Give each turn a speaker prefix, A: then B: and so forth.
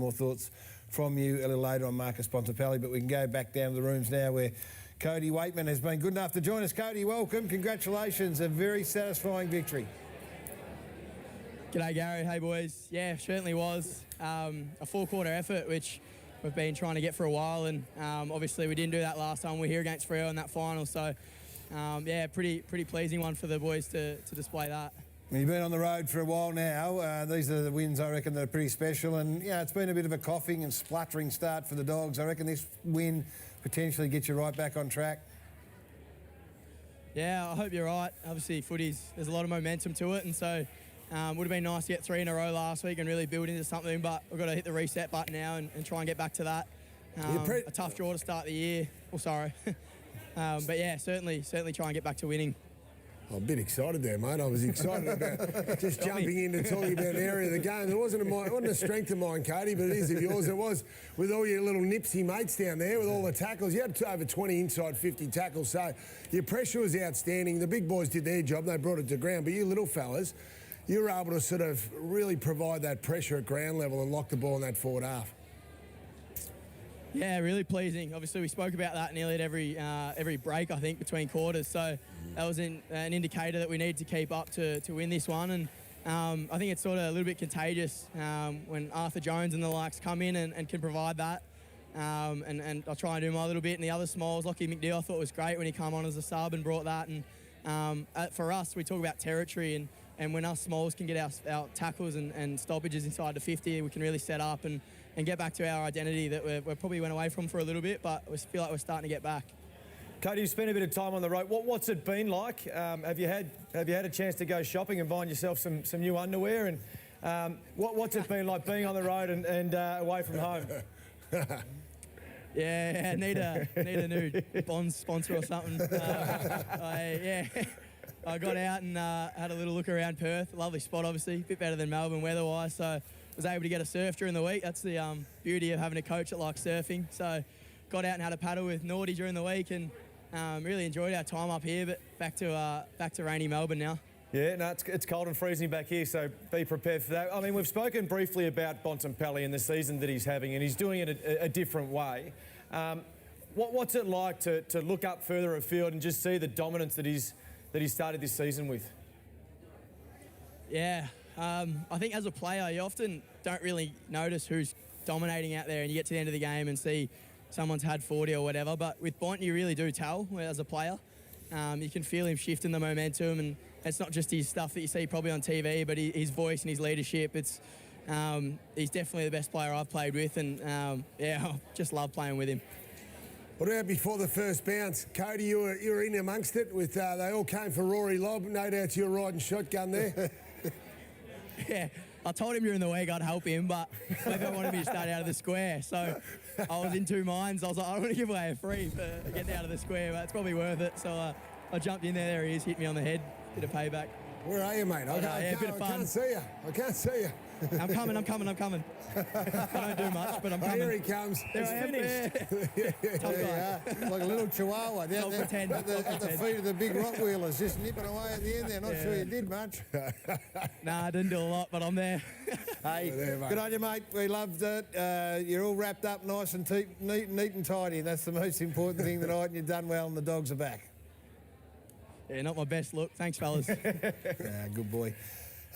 A: More thoughts from you a little later on Marcus Bontempelli, but we can go back down to the rooms now where Cody Weightman has been good enough to join us. Cody, welcome. Congratulations. A very satisfying victory.
B: G'day, Gary. Hey, boys. Yeah, certainly was. A four-quarter effort, which we've been trying to get for a while, and obviously we didn't do that last time we were here against Freo in that final. So, yeah, pretty pleasing one for the boys to display that.
A: You've been on the road for a while now. These are the wins, I reckon, that are pretty special. And, yeah, it's been a bit of a coughing and spluttering start for the Dogs. I reckon this win potentially gets you right back on track.
B: Yeah, I hope you're right. Obviously, there's a lot of momentum to it, and so would have been nice to get 3 in a row last week and really build into something, but we've got to hit the reset button now and try and get back to that. A tough draw to start the year. Oh, sorry. But, yeah, certainly try and get back to winning.
C: I'm a bit excited there, mate. I was excited about just jumping in and talking about an area of the game. It wasn't a strength of mine, Cody, but it is of yours. It was with all your little nipsy mates down there with all the tackles. You had over 20 inside 50 tackles, so your pressure was outstanding. The big boys did their job. They brought it to ground, but you little fellas, you were able to sort of really provide that pressure at ground level and lock the ball in that forward half.
B: Yeah, really pleasing. Obviously, we spoke about that nearly at every break, I think, between quarters. So that was an indicator that we need to keep up to win this one. And I think it's sort of a little bit contagious when Arthur Jones and the likes come in and can provide that. And I'll try and do my little bit. And the other smalls, Lockie McNeil, I thought was great when he came on as a sub and brought that. And for us, we talk about territory, and when us smalls can get our tackles and stoppages inside the 50, we can really set up and get back to our identity that we probably went away from for a little bit, but we feel like we're starting to get back.
D: Cody, you spent a bit of time on the road. What's it been like? Have you had a chance to go shopping and buying yourself some new underwear? And what's it been like being on the road and away from home?
B: Yeah, need a new Bonds sponsor or something. I got out and had a little look around Perth. Lovely spot, obviously, a bit better than Melbourne weather-wise. So was able to get a surf during the week. That's the beauty of having a coach that likes surfing. So got out and had a paddle with Naughty during the week and really enjoyed our time up here. But back to rainy Melbourne now.
D: Yeah, no, it's cold and freezing back here, so be prepared for that. I mean, we've spoken briefly about Bontempelli and the season that he's having, and he's doing it a different way. What's it like to look up further afield and just see the dominance that he started this season with?
B: Yeah, I think as a player, you often don't really notice who's dominating out there, and you get to the end of the game and see someone's had 40 or whatever. But with Bont, you really do tell as a player. You can feel him shifting the momentum, and it's not just his stuff that you see probably on TV, but his voice and his leadership. He's definitely the best player I've played with, and yeah, I just love playing with him.
C: What about before the first bounce? Cody, you were in amongst it with, they all came for Rory Lobb. No doubt you were riding shotgun there.
B: Yeah, I told him during the week I'd help him, but maybe I wanted me to start out of the square. So I was in two minds. I was like, I don't want to give away a free for getting out of the square, but it's probably worth it. So I jumped in there. There he is, hit me on the head, bit of payback.
C: Where are you, mate?
B: Yeah, a bit of fun.
C: I can't see you.
B: I'm coming. I don't do much, but I'm coming.
C: Here he comes.
B: There I am. Tough guy.
A: Like a little chihuahua down there at the feet of the big Rottweilers, just nipping away at the end there. Not sure you did much.
B: Nah, I didn't do a lot, but I'm there.
A: Hey, good on you, mate. We loved it. You're all wrapped up nice and neat and tidy. That's the most important thing tonight, and you've done well, and the Dogs are back.
B: Yeah, not my best look. Thanks, fellas.
A: Good boy.